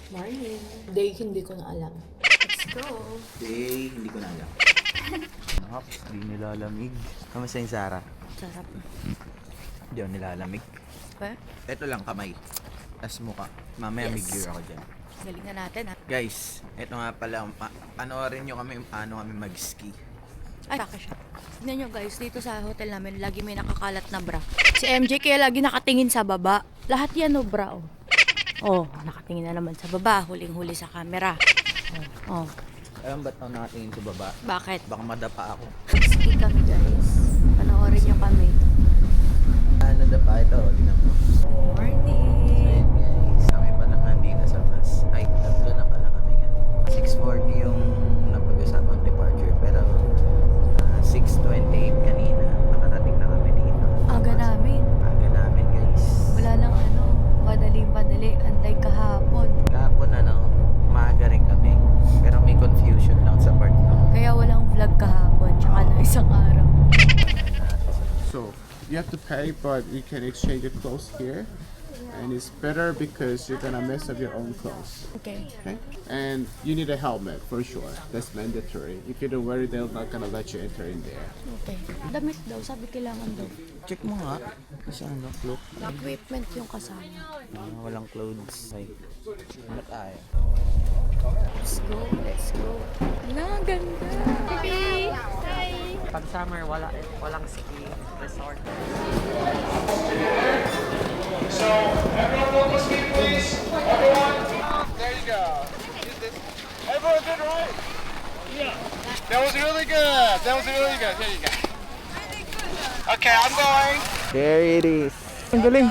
Morning. Day, hindi ko na alam. Let's go. Day, hindi ko na alam. Naps, di nilalamig. Kamusta yung Sarah? Sarap. Di ako nilalamig. Pa? Ito lang kamay. Tas mukha. Mamaya may gear ako dyan. Galingan natin ha. Guys, ito nga pala. Panoorin nyo kami paano kami mag-ski. Ay, baka siya. Tignan nyo guys, dito sa hotel namin, lagi may nakakalat na bra. Si MJ kaya lagi nakatingin sa baba. Lahat yan o bra o. Oh, nakatingin na naman sa baba. Huling-huli sa camera. Oh. Alam ba't ako nakatingin sa baba? Bakit? Baka madapa ako. Ski kami guys. Panoorin nyo kami. Nadapa ito. Tingnan mo. Morning! Ayan guys, kami pa lang nandito sa bus. Ay, tatlo na pala kami nga. 6:40 yung napag-usapang departure. Pero 6:28 kanina. Nakarating na kami dito. Aga namin. Aga namin guys. Wala lang madaling-madali. Antay kahapon. Kahapon maaga rin kami. Pero may confusion lang sa part ng Kaya walang vlog kahapon. Tsaka na isang araw. So you have to pay, but you can exchange your clothes here, and it's better because you're gonna mess up your own clothes. Okay. Okay, and you need a helmet for sure. That's mandatory. If you don't wear it, they're not gonna let you enter in there. Okay. Damit daw. Sabi kailangan daw. check mo nga. Kasi ano, cloak. Equipment yung kasama. Walang clothes. Ay, ano tayo? Let's go. Let's go. Na, ganda. Baby. Hi. Pag summer, walang ski resort. So, everyone focus me, please. Everyone. There you go. Everyone did right? Yeah. That was really good. That was really good. Here you go. Okay, I'm going. There it is. Ang galing.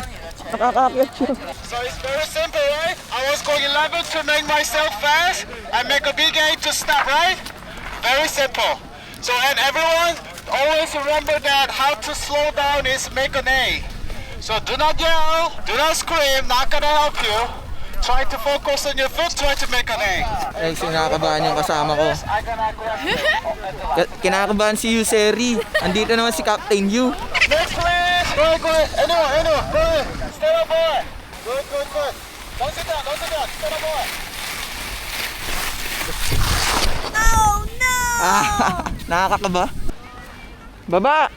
Nakakaakyat siya. So it's very simple, right? I was going 11 to make myself fast and make a big 8 to stop, right? Very simple. So, and everyone, always remember that how to slow down is make an A. So do not yell, do not scream, not gonna help you. Try to focus on your foot, try to make an A. Ay, kinakabahan yung kasama ko. I gonna grab Kinakabahan si Yuseri. Andito naman si Captain Yu. Next please! Go ahead. Anyone, go ahead. Stand up, boy. Good. Don't sit down. Stand up, boy. Nakakakaba. Baba!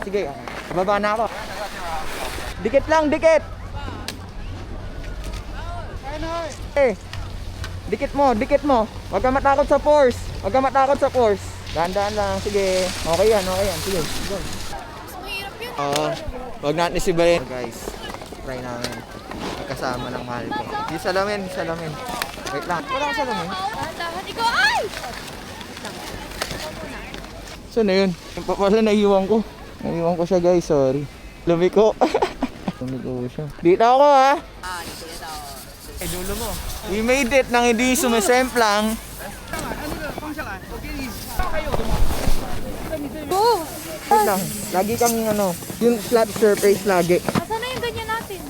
Sige, baba na ako. Dikit lang, dikit! Dikit mo. Huwag ka matakot sa force. Dahan-dahan lang, sige. Okay yan. Sige, go. Oo, wag natin isibayin. Guys, try namin. Kasama ng mahal ko. Yung salamin. Wait lang, wala akong salamin. Dahan ikaw. Ay! Saan na yun? Pala naiiwan ko. Naiiwan ko siya guys, sorry. Lumiko. Lumiko siya. Dito ako ha. Dulo mo. We made it nang hindi sumisemplang. Go! Wait lang, lagi kang yung flat surface lagi. Asan na yung ganyan natin?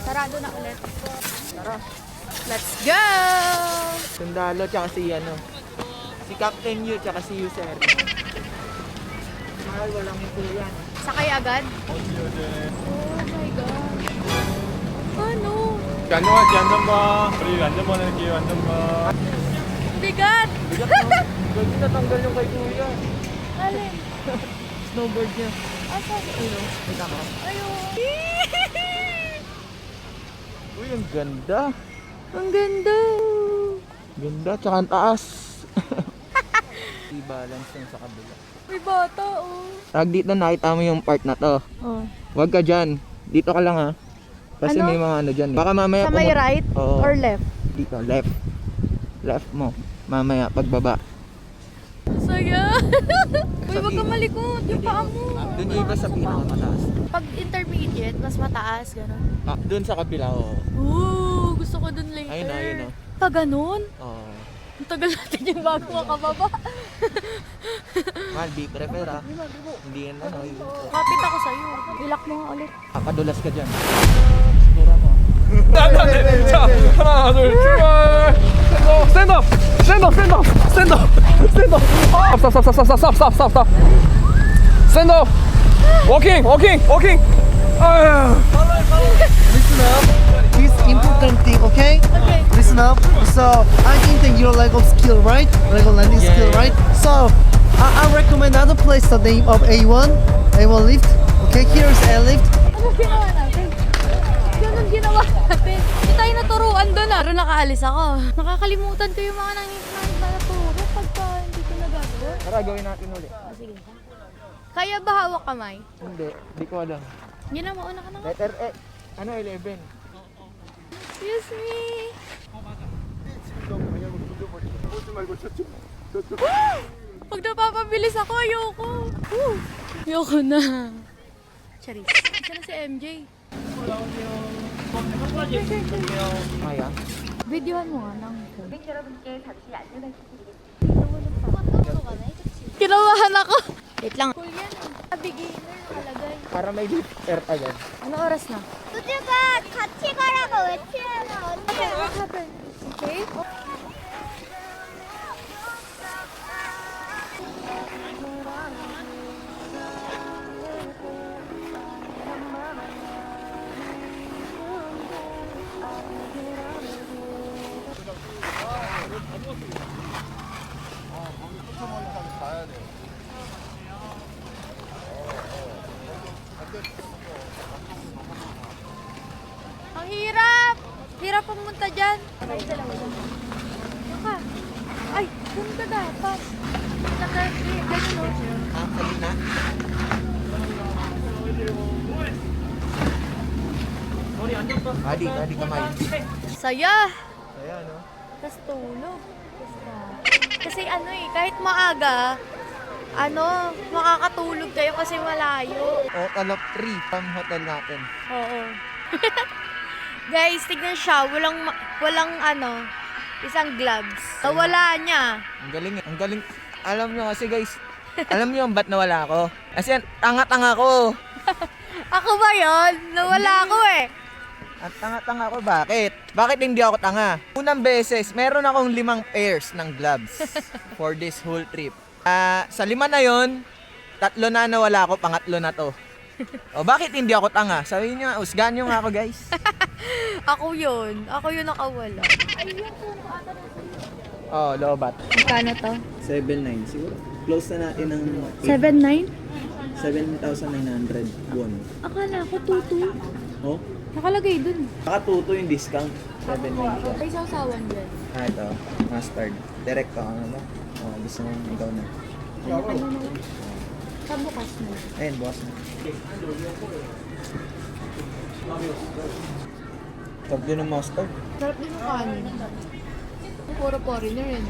Sarado na ulit. Tara. Let's go! Sundalo tsaka si Captain Yu tsaka si User. Mahal, walang ito yan. Sakay agad? Oh my God. Ano? 안녕하세요, 안전바. 우리 안전바 내릴게요, 안전바. Bigat! Bigat no? Gagi natanggal yung kay Kuya. Alin? Snowboard niya. Asan? Kita mo? Ayun. Uy, ang ganda. Ang ganda! Ganda, tsaka ang taas. I-balance yung sa kabila. May bata oh. Tag dito, nakita mo yung part na to. Oh. Huwag ka dyan. Dito ka lang ha. Kasi Ano? may mga dyan. Baka mamaya Sa may right Oo. or left? Dito, left. Left mo. Mamaya, pagbaba. Saya! Uy, wag ka malikot. Yung paa mo. Doon yung iba sa pinakamataas. Pag intermediate, mas mataas, gano'n. Doon sa kabila, oo. Ooh, gusto ko dun later. Ayun o. Pa ganun? Oo. Ang tagal natin yung bago makababa. Mahal, be prepare ha. Hindi yan ano. Kapit ako sa'yo. Ilak mo nga ulit. Kadulas ka dyan. Sigura mo. 자, 하나, 둘, 출발! 스탠드! 스탠드! 스탠드! 스탠드! 스탠드! 스톱, 스톱, 스톱, 스톱, 스톱, 스톱, 스톱, 스톱. 스탠드! 워킹, 워킹, 워킹! 아유. Listen up. This important thing, okay? Okay. Listen up. So I think that your Lego skill, right? Lego landing skill, right? So I recommend other place the name of A1 lift. Okay, here's A lift. Ano ginawa natin? Ganun ginawa natin. Hindi tayo naturuan doon ah. Pero nakaalis ako. Nakakalimutan ko yung mga naturo pagka hindi ko nagagawa. Tara, gawin natin ulit. Ah, sige. Kaya ba hawak kamay? Hindi ko alam. Hindi na, mauna ka na nga. Letter E. Ano, 11? Excuse me. Pag napapabilis ako, ayoko. Woo! Ayoko na. Charis. Isa na si MJ. Maya. Videohan mo nga ng Kinabahan ako. Wait lang. Cool yan ah. Beginner nakalagay. Para may letter agad. Ano oras na? 우주가 같이 가라고 외치면 언니 Okay. Ang hirap! Hirap pumunta dyan. Ay, dalawa lang. Diyan ka. Ay, dun ka dapat. Ganun o. Ah, kanina? Kadi kamay. Saya! Ayan, no? Tapos tulog. Kasi ano eh, kahit maaga, makakatulog kayo kasi malayo. Total of 3 from hotel natin. Oo. Guys, tignan siya. Walang isang gloves. Nawala niya. Ang galing eh. Ang galing. Alam nyo kasi guys, alam nyo ba't nawala ako? Kasi tanga-tanga ko. Ako ba yun? Nawala ako eh. Ang tanga-tanga ko, bakit? Bakit hindi ako tanga? Unang beses, meron akong 5 pairs ng gloves for this whole trip. Sa 5 na yon, 3 na nawala ako, pangatlo na to. O bakit hindi ako tanga? Sabihin nyo, usgahan nyo nga ako guys. Ako yun. Ako yun nakawala. Oh, lobat. Magkano to? 7.9 siguro. Close na natin ng 7.9? 7,900 won. Akala ko 2.2. Oh? Nakalagay dun. Baka 2 yung discount. 7.9 siya. May sausawan dyan. Ito. Mustard. Direct ka ano ba? Oh, gusto mo ikaw na. Ano na? Kabukas na. Ayun, bukas na. Sarap din ng mustard. Sarap din ng kanin. Puro foreigner yun.